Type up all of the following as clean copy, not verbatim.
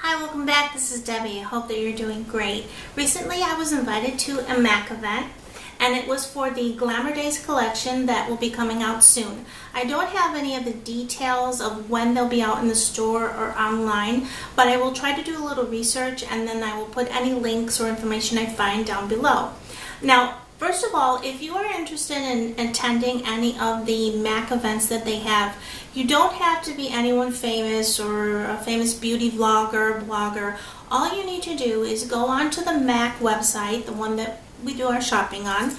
Hi, welcome back. This is Debbie. I hope that you're doing great. Recently, I was invited to a MAC event, and it was for the Glamour Daze collection that will be coming out soon. I don't have any of the details of when they'll be out in the store or online, but I will try to do a little research, and then I will put any links or information I find down below. Now, first of all, if you are interested in attending any of the MAC events that they have, you don't have to be anyone famous or a famous beauty vlogger, blogger. All you need to do is go onto the MAC website, the one that we do our shopping on,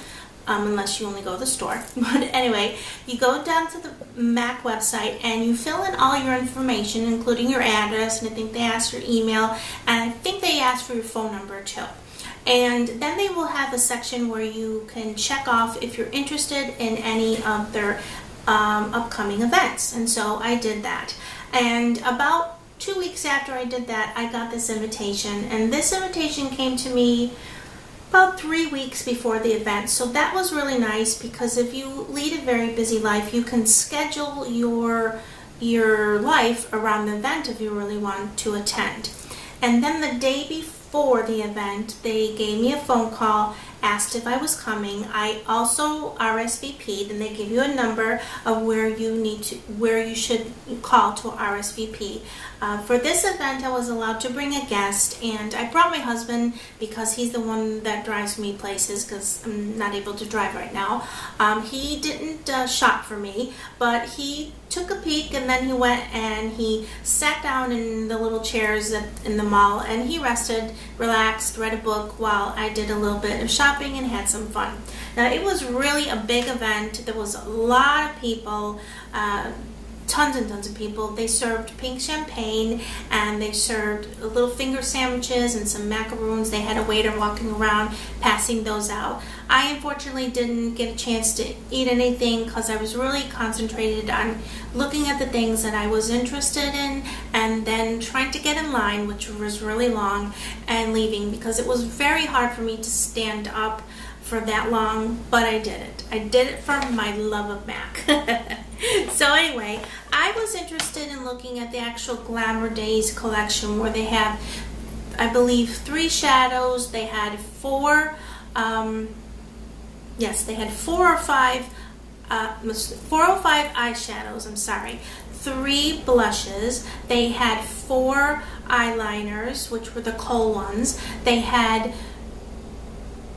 unless you only go to the store. But anyway, you go down to the MAC website and you fill in all your information, including your address, and I think they ask your email, and I think they ask for your phone number too. And then they will have a section where you can check off if you're interested in any of their upcoming events. And so I did that. And about 2 weeks after I did that, I got this invitation. And this invitation came to me about 3 weeks before the event. So that was really nice, because if you lead a very busy life, you can schedule your life around the event if you really want to attend. And then the day before the event, they gave me a phone call, asked if I was coming. I also RSVP'd, and they give you a number of where you should call to RSVP. For this event, I was allowed to bring a guest, and I brought my husband because he's the one that drives me places, because I'm not able to drive right now. He didn't shop for me, but he took a peek, and then he went and he sat down in the little chairs in the mall, and he rested, relaxed, read a book while I did a little bit of shopping and had some fun. Now, it was really a big event. There was a lot of people, tons and tons of people. They served pink champagne, and they served little finger sandwiches and some macaroons. They had a waiter walking around passing those out. I unfortunately didn't get a chance to eat anything because I was really concentrated on looking at the things that I was interested in, and then trying to get in line, which was really long, and leaving, because it was very hard for me to stand up for that long, but I did it. I did it for my love of MAC. So anyway, I was interested in looking at the actual Glamour Daze collection, where they have, I believe, 3 shadows. They had 4 or 5 eyeshadows, I'm sorry, 3 blushes. They had 4 eyeliners, which were the kohl ones. They had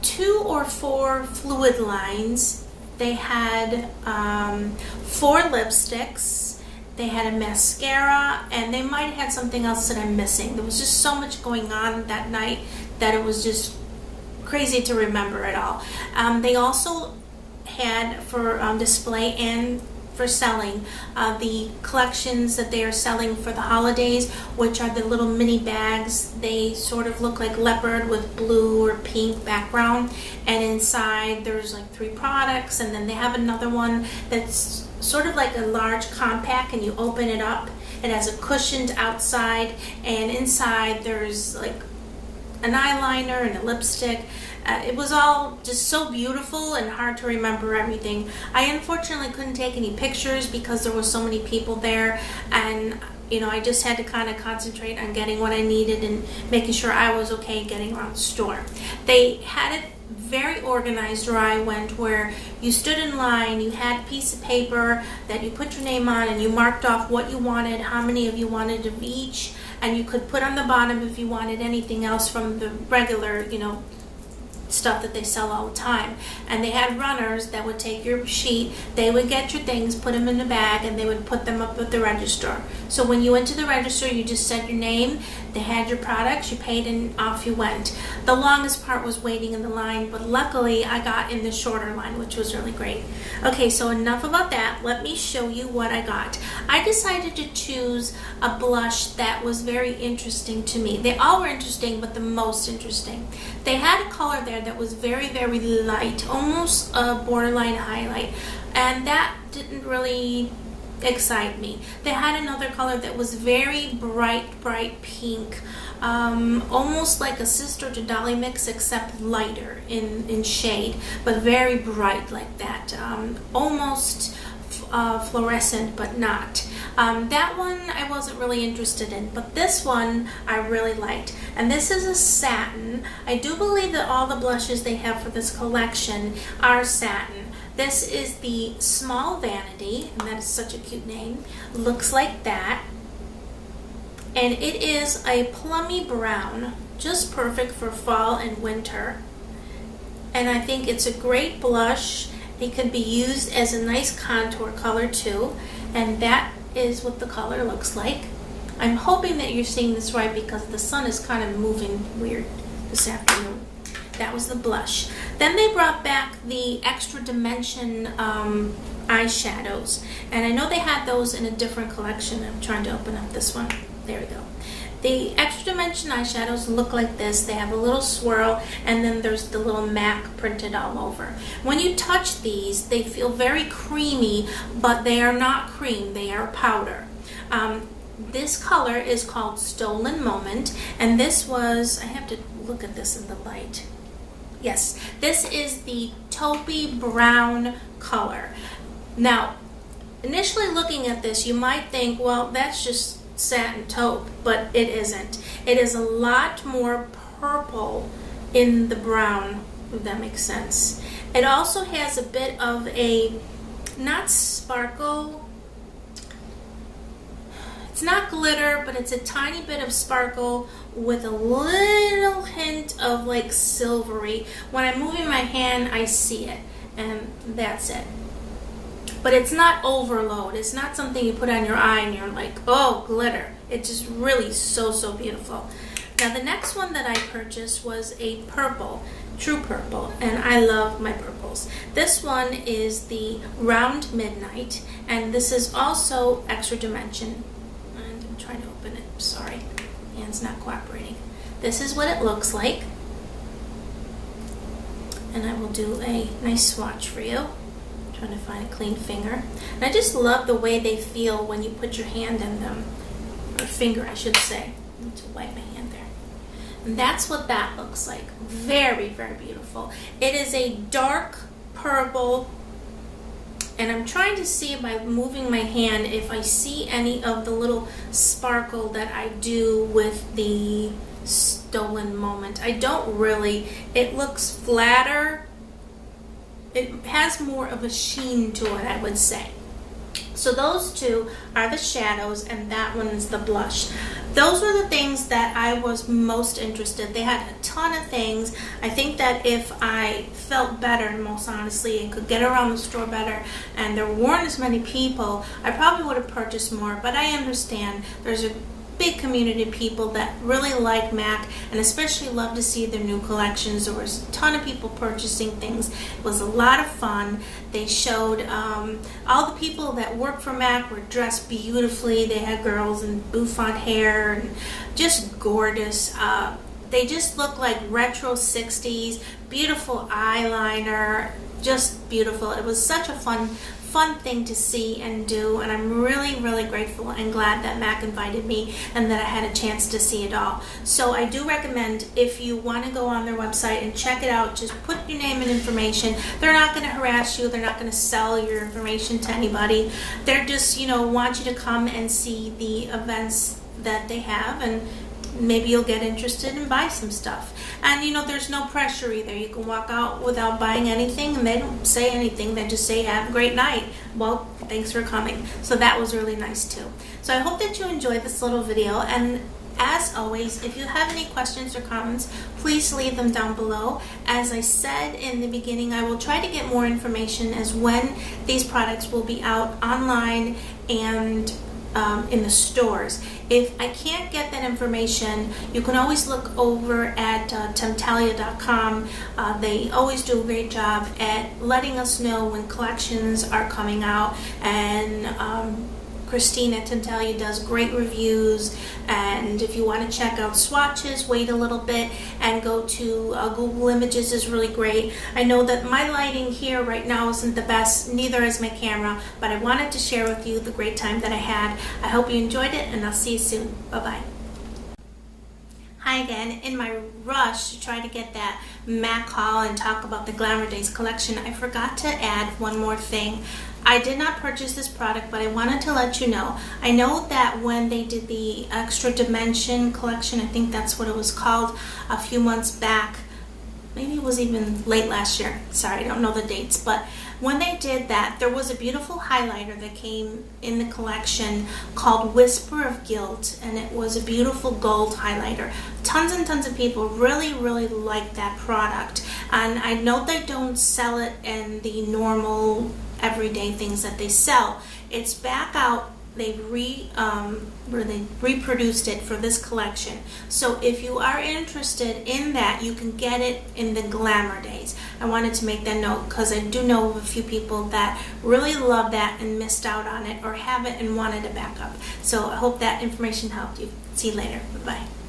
2 or 4 fluid lines. They had 4 lipsticks. They had a mascara, and they might have had something else that I'm missing. There was just so much going on that night that it was just crazy to remember it all. They also had for display and for selling the collections that they are selling for the holidays, which are the little mini bags. They sort of look like leopard with blue or pink background, and inside there's like 3 products, and then they have another one that's sort of like a large compact, and you open it up. It has a cushioned outside, and inside there's like an eyeliner and a lipstick. It was all just so beautiful and hard to remember everything. I unfortunately couldn't take any pictures because there were so many people there, and I just had to kind of concentrate on getting what I needed and making sure I was okay getting around the store. They had it very organized where I went, where you stood in line, you had a piece of paper that you put your name on, and you marked off what you wanted, how many of you wanted of each, and you could put on the bottom if you wanted anything else from the regular, stuff that they sell all the time. And they had runners that would take your sheet, they would get your things, put them in the bag, and they would put them up at the register. So when you went to the register, you just said your name, they had your products, you paid, and off you went. The longest part was waiting in the line, but luckily I got in the shorter line, which was really great. Okay, so enough about that. Let me show you what I got. I decided to choose a blush that was very interesting to me. They all were interesting, but the most interesting. They had a color there that was very, very light, almost a borderline highlight, and that didn't really excite me. They had another color that was very bright pink, almost like a sister to Dolly Mix, except lighter in shade, but very bright like that, almost fluorescent, but not. That one I wasn't really interested in, but this one I really liked. And this is a satin. I do believe that all the blushes they have for this collection are satin. This is the Small Vanity, and that is such a cute name. Looks like that. And it is a plummy brown, just perfect for fall and winter. And I think it's a great blush. It could be used as a nice contour color too. And that is what the color looks like. I'm hoping that you're seeing this right because the sun is kind of moving weird this afternoon. That was the blush. Then they brought back the Extra Dimension eyeshadows. And I know they had those in a different collection. I'm trying to open up this one. There we go. The Extra Dimension eyeshadows look like this. They have a little swirl, and then there's the little MAC printed all over. When you touch these, they feel very creamy, but they are not cream. They are powder. This color is called Stolen Moment, and this was, I have to look at this in the light. Yes, this is the taupey brown color. Now, initially looking at this, you might think, well, that's just satin taupe, but it isn't. It is a lot more purple in the brown, if that makes sense. It also has a bit of a, not sparkle, it's not glitter, but it's a tiny bit of sparkle with a little hint of like silvery. When I'm moving my hand, I see it, and that's it. But it's not overload. It's not something you put on your eye and you're like, oh, glitter. It's just really so beautiful. Now the next one that I purchased was a purple, true purple, and I love my purples. This one is the Round Midnight, and this is also Extra Dimension. And I'm trying to open it, sorry, hand's not cooperating. This is what it looks like. And I will do a nice swatch for you. Trying to find a clean finger. And I just love the way they feel when you put your hand in them, or finger I should say. I need to wipe my hand there. And that's what that looks like. Very beautiful. It is a dark purple, and I'm trying to see by moving my hand if I see any of the little sparkle that I do with the Stolen Moment. I don't really. It looks flatter. It has more of a sheen to it, I would say. So those two are the shadows, and that one is the blush. Those were the things that I was most interested. They had a ton of things. I think that if I felt better, most honestly, and could get around the store better, and there weren't as many people, I probably would have purchased more. But I understand there's a big community of people that really like MAC and especially love to see their new collections. There was a ton of people purchasing things. It was a lot of fun. They showed all the people that work for MAC were dressed beautifully. They had girls in bouffant hair and just gorgeous. They just look like retro 60s, beautiful eyeliner, just beautiful. It was such a fun thing to see and do, and I'm really grateful and glad that MAC invited me and that I had a chance to see it all. So I do recommend, if you want to go on their website and check it out, just put your name and information. They're not going to harass you. They're not going to sell your information to anybody. They're just, want you to come and see the events that they have, and maybe you'll get interested and buy some stuff. And there's no pressure either. You can walk out without buying anything, and they don't say anything. They just say, have a great night. Well, thanks for coming. So that was really nice too. So I hope that you enjoyed this little video, and as always, if you have any questions or comments, please leave them down below. As I said in the beginning, I will try to get more information as when these products will be out online and in the stores. If I can't get that information, you can always look over at Temptalia.com. They always do a great job at letting us know when collections are coming out, and Christine at Temptalia does great reviews. And if you want to check out swatches, wait a little bit and go to Google Images is really great. I know that my lighting here right now isn't the best, neither is my camera, but I wanted to share with you the great time that I had. I hope you enjoyed it, and I'll see you soon. Bye-bye. Hi again. In my rush to try to get that MAC haul and talk about the Glamour Daze collection, I forgot to add one more thing. I did not purchase this product, but I wanted to let you know. I know that when they did the Extra Dimension collection, I think that's what it was called, a few months back, maybe it was even late last year, sorry, I don't know the dates, but when they did that, there was a beautiful highlighter that came in the collection called Whisper of Guilt, and it was a beautiful gold highlighter. Tons and tons of people really, really liked that product, and I know they don't sell it in the normal everyday things that they sell. It's back out. They reproduced it for this collection. So if you are interested in that, you can get it in the Glamour Daze. I wanted to make that note because I do know of a few people that really love that and missed out on it, or have it and wanted a backup. So I hope that information helped you. See you later. Bye-bye.